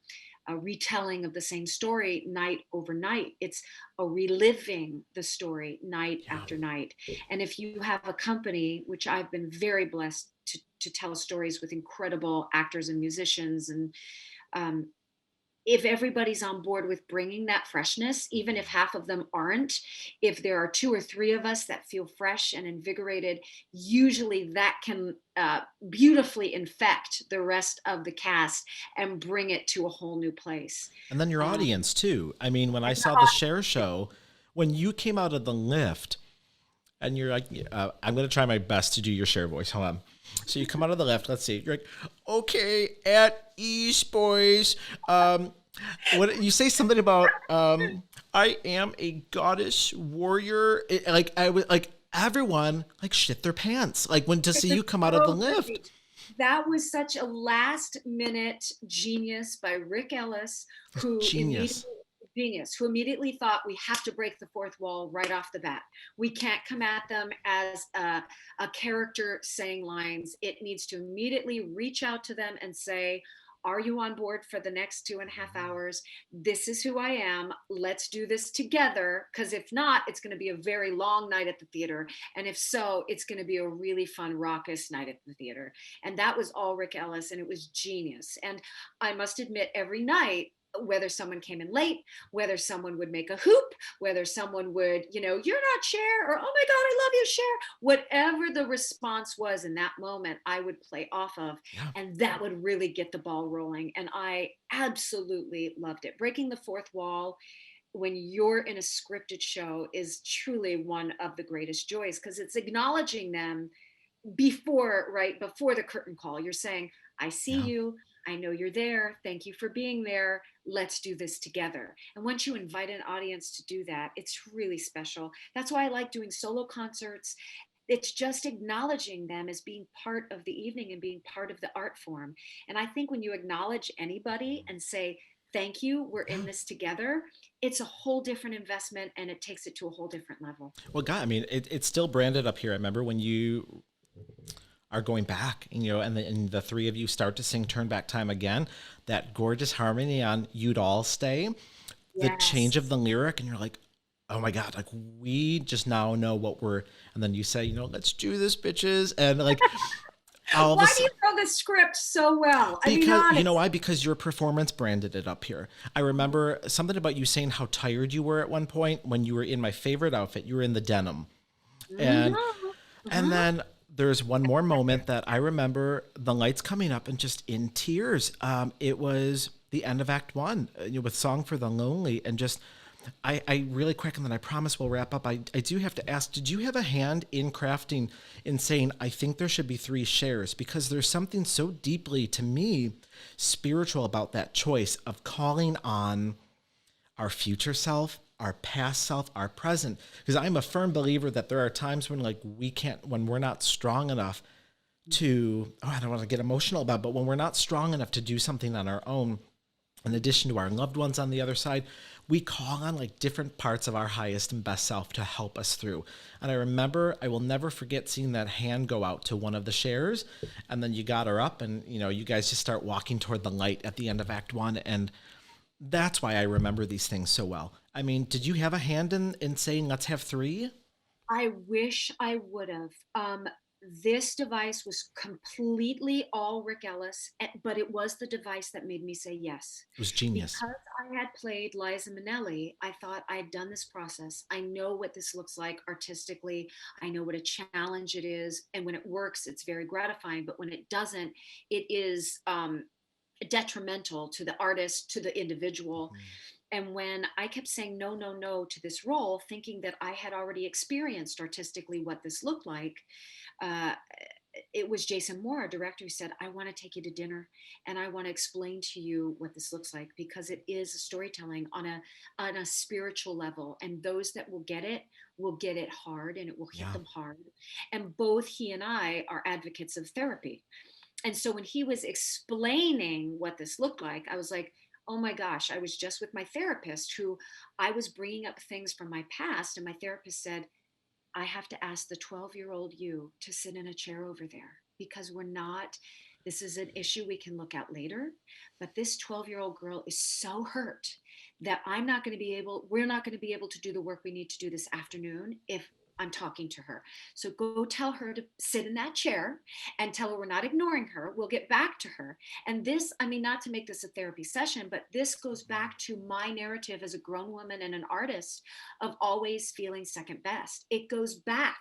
retelling of the same story night over night. It's a reliving the story night after night. And if you have a company, which I've been very blessed to tell stories with incredible actors and musicians, and if everybody's on board with bringing that freshness, even if half of them aren't, if there are 2 or 3 of us that feel fresh and invigorated, usually that can beautifully infect the rest of the cast and bring it to a whole new place. And then your audience too. I mean, when I saw the Cher Show, when you came out of the lift and you're like, I'm going to try my best to do your Cher voice. Hold on. So you come out of the lift. Let's see. You're like, okay, at ease, boys. What you say something about? I am a goddess warrior. I was like, everyone like shit their pants. Like when to see you come out of the lift. That was such a last minute genius by Rick Ellis, who genius, who immediately thought we have to break the fourth wall right off the bat. We can't come at them as a character saying lines. It needs to immediately reach out to them and say, are you on board for the next 2.5 hours? This is who I am. Let's do this together. Because if not, it's going to be a very long night at the theater. And if so, it's going to be a really fun, raucous night at the theater. And that was all Rick Ellis, and it was genius. And I must admit, every night, whether someone came in late, whether someone would make a hoop, whether someone would, you're not Cher, or, oh my God, I love you, Cher. Whatever the response was in that moment, I would play off of, and that would really get the ball rolling. And I absolutely loved it. Breaking the fourth wall when you're in a scripted show is truly one of the greatest joys, because it's acknowledging them before the curtain call. You're saying, I see Yeah. you. I know you're there. Thank you for being there. Let's do this together. And once you invite an audience to do that, it's really special. That's why I like doing solo concerts. It's just acknowledging them as being part of the evening and being part of the art form. And I think when you acknowledge anybody and say, thank you, we're in this together, it's a whole different investment, and it takes it to a whole different level. Well, God, I mean, it's still branded up here. I remember when you are going back, and the three of you start to sing Turn Back Time Again, that gorgeous harmony on You'd All Stay, the change of the lyric, and you're like, oh my God, like we just now know what we're, and then you say, let's do this, bitches. And like, why do you know the script so well? Because you know why? Because your performance branded it up here. I remember something about you saying how tired you were at one point when you were in my favorite outfit. You were in the denim, and then there's one more moment that I remember the lights coming up and just in tears. It was the end of Act One with Song for the Lonely, and just I really quick, and then I promise we'll wrap up. I do have to ask, did you have a hand in crafting, in saying, I think there should be 3 Chers? Because there's something so deeply, to me, spiritual about that choice of calling on our future self, our past self, our present. Because I'm a firm believer that there are times when when we're not strong enough to, I don't want to get emotional about it, but when we're not strong enough to do something on our own, in addition to our loved ones on the other side, we call on different parts of our highest and best self to help us through. And I will never forget seeing that hand go out to one of the Chers, and then you got her up, and you guys just start walking toward the light at the end of Act One, and that's why I remember these things so well. I mean, did you have a hand in saying let's have 3? I wish I would have. This device was completely all Rick Ellis, but it was the device that made me say yes. It was genius. Because I had played Liza Minnelli, I thought I had done this process. I know what this looks like artistically. I know what a challenge it is. And when it works, it's very gratifying. But when it doesn't, it is detrimental to the artist, to the individual. And when I kept saying no, no, no to this role, thinking that I had already experienced artistically what this looked like, it was Jason Moore, our director, who said, I want to take you to dinner and I want to explain to you what this looks like, because it is a storytelling on a spiritual level. And those that will get it hard, and it will hit them hard. And both he and I are advocates of therapy. And so when he was explaining what this looked like, I was like, oh my gosh, I was just with my therapist, who I was bringing up things from my past. And my therapist said, I have to ask the 12-year-old you to sit in a chair over there, because this is an issue we can look at later. But this 12-year-old girl is so hurt that we're not going to be able to do the work we need to do this afternoon if I'm talking to her. So go tell her to sit in that chair and tell her we're not ignoring her. We'll get back to her. And this, not to make this a therapy session, but this goes back to my narrative as a grown woman and an artist of always feeling second best. It goes back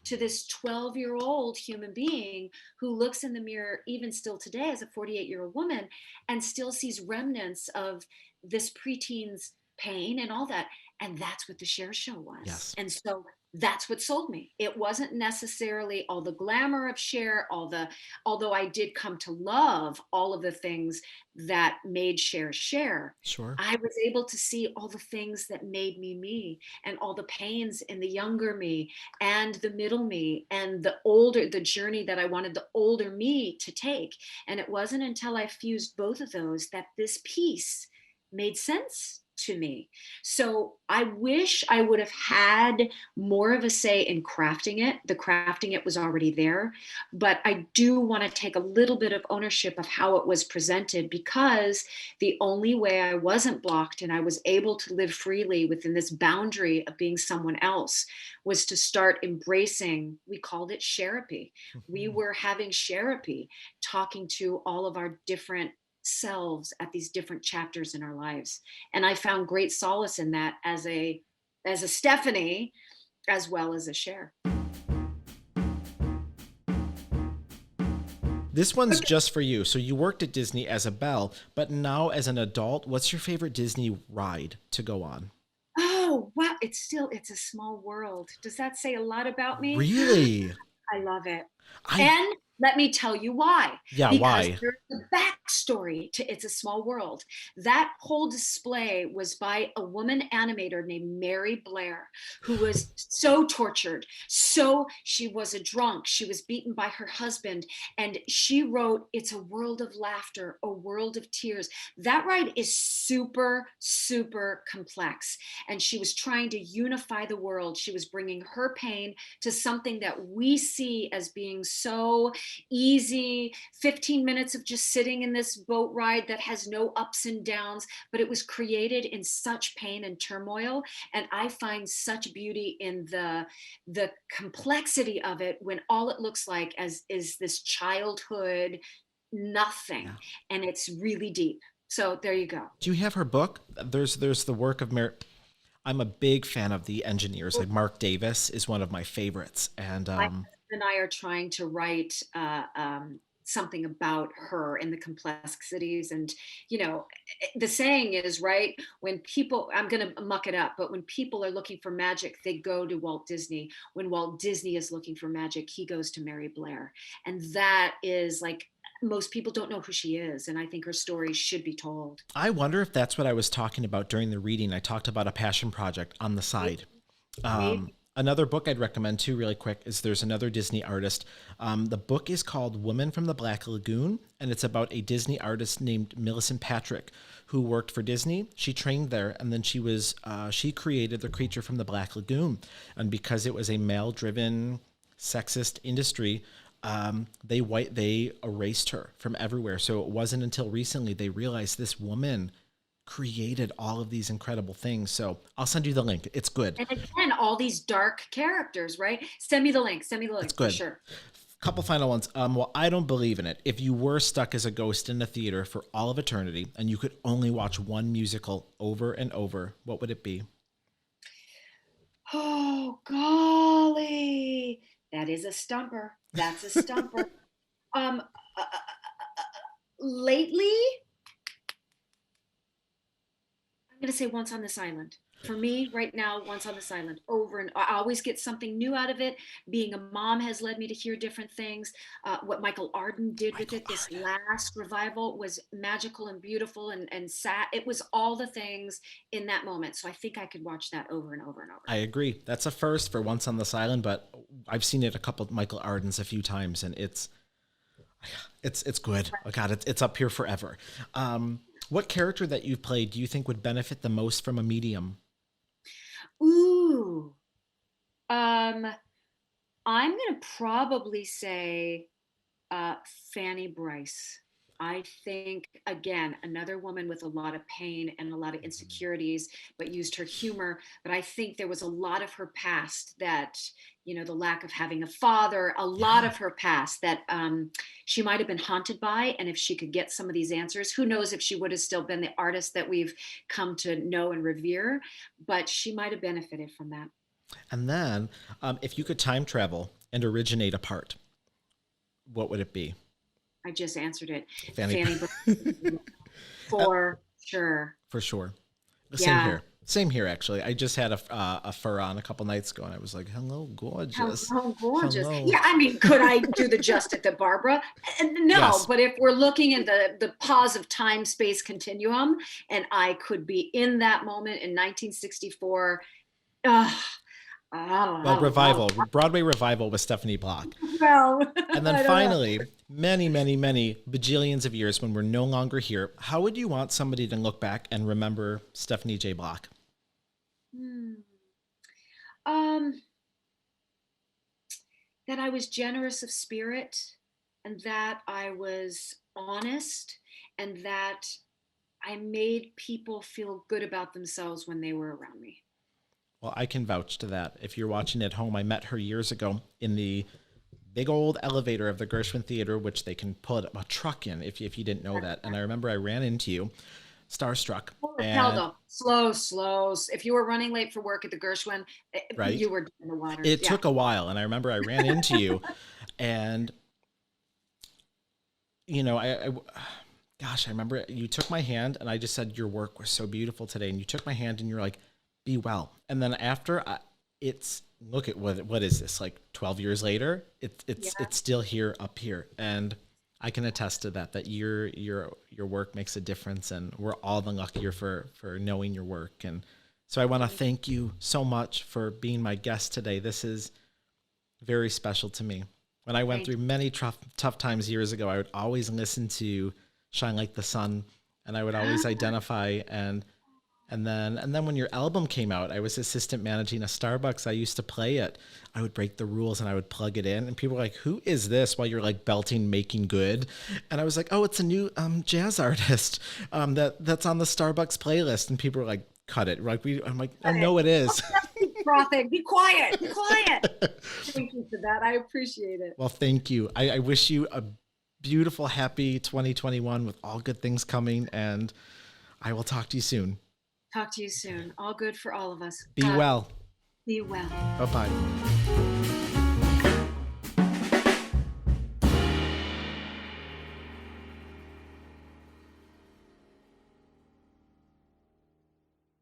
to this 12-year-old human being who looks in the mirror, even still today as a 48-year-old woman, and still sees remnants of this preteen's pain and all that. And that's what the Cher Show was. Yes. And so that's what sold me. It wasn't necessarily all the glamour of Cher, although I did come to love all of the things that made Cher Cher. Sure. I was able to see all the things that made me me, and all the pains in the younger me and the middle me and the journey that I wanted the older me to take. And it wasn't until I fused both of those that this piece made sense to me. So I wish I would have had more of a say in crafting it. The crafting it was already there, but I do want to take a little bit of ownership of how it was presented, because the only way I wasn't blocked and I was able to live freely within this boundary of being someone else was to start embracing, we called it Sherapy. We were having Sherapy, talking to all of our different selves at these different chapters in our lives. And I found great solace in that as a Stephanie, as well as a Cher. This one's just for you. So you worked at Disney as a Belle, but now as an adult, what's your favorite Disney ride to go on? Oh, wow. It's a small world. Does that say a lot about me? Really? I love it. I And let me tell you why. Yeah, Because why? there's a backstory to It's a Small World. That whole display was by a woman animator named Mary Blair, who was so tortured. So she was a drunk. She was beaten by her husband. And she wrote, It's a world of laughter, a world of tears. That ride is super, super complex. And she was trying to unify the world. She was bringing her pain to something that we see as being so easy, 15 minutes of just sitting in this boat ride that has no ups and downs, but it was created in such pain and turmoil. And I find such beauty in the complexity of it, when all it looks like is this childhood nothing. Yeah. And it's really deep. So there you go. Do you have her book? There's the work of Mary. I'm a big fan of the engineers. Like Mark Davis is one of my favorites. And My husband and I are trying to write something about her and the complexities. And, the saying is, right, when people, I'm going to muck it up, but when people are looking for magic, they go to Walt Disney. When Walt Disney is looking for magic, he goes to Mary Blair. And that is like, most people don't know who she is. And I think her story should be told. I wonder if that's what I was talking about during the reading. I talked about a passion project on the side. Another book I'd recommend too, really quick, is there's another Disney artist. The book is called Woman from the Black Lagoon, and it's about a Disney artist named Millicent Patrick who worked for Disney. She trained there, and then she created the creature from the Black Lagoon. And because it was a male-driven, sexist industry, they erased her from everywhere. So it wasn't until recently they realized this woman created all of these incredible things. So I'll send you the link. It's good. And again, all these dark characters, right? Send me the link. It's good. For sure. Couple final ones. Well, I don't believe in it. If you were stuck as a ghost in a theater for all of eternity and you could only watch one musical over and over, what would it be? Oh, golly. That is a stumper. That's a stumper. Lately, I'm going to say Once on This Island. For me, right now, Once on This Island, over and I always get something new out of it. Being a mom has led me to hear different things. What Michael Arden did with it, this last revival, was magical and beautiful and sad. It was all the things in that moment. So I think I could watch that over and over and over. I agree. That's a first for Once on This Island, but I've seen it a couple of Michael Ardens a few times, and it's good. Oh God, it's up here forever. What character that you've played do you think would benefit the most from a medium? Ooh. I'm gonna probably say Fanny Bryce. I think, again, another woman with a lot of pain and a lot of insecurities, but used her humor. But I think there was a lot of her past that, the lack of having a father, a lot of her past that she might have been haunted by. And if she could get some of these answers, who knows if she would have still been the artist that we've come to know and revere, but she might have benefited from that. And then if you could time travel and originate a part, what would it be? I just answered it. Fanny. For sure. For sure. Same here. Same here, actually. I just had a fur on a couple nights ago, and I was like, hello, gorgeous. How gorgeous. Hello. Yeah, I mean, could I do the justice to Barbara? No, Yes. But if we're looking in the pause of time-space continuum, and I could be in that moment in 1964, Well, Broadway revival with Stephanie Block. Well, And then finally, many, many, many bajillions of years when we're no longer here, how would you want somebody to look back and remember Stephanie J. Block? Um, that I was generous of spirit, and that I was honest, and that I made people feel good about themselves when they were around me. Well, I can vouch to that. If you're watching at home, I met her years ago in the big old elevator of the Gershwin Theater, which they can put a truck in if you didn't know that. And I remember I ran into you, starstruck. And slow. If you were running late for work at the Gershwin, right? You were in the water. It took a while. And I remember I ran into you and, you know, gosh, I remember you took my hand and I just said, your work was so beautiful today. And you took my hand and you're like, be well. And then after look at what is this, like 12 years later, it's still here up here. And I can attest to that your work makes a difference, and we're all the luckier for knowing your work. And so I want to thank you so much for being my guest today. This is very special to me. When I went through many tough times years ago, I would always listen to Shine Like the Sun, and I would always identify and then when your album came out, I was assistant managing a Starbucks. I used to play it. I would break the rules and I would plug it in, and people were like, who is this? While you're like belting Making Good. And I was like, oh, it's a new jazz artist that's on the Starbucks playlist. And people were like, cut it. I'm like, I know it is. Be quiet. Thank you for that. I appreciate it. Well, thank you. I wish you a beautiful, happy 2021 with all good things coming, and I will talk to you soon. Talk to you soon. All good for all of us. Be well. Be well. Bye-bye.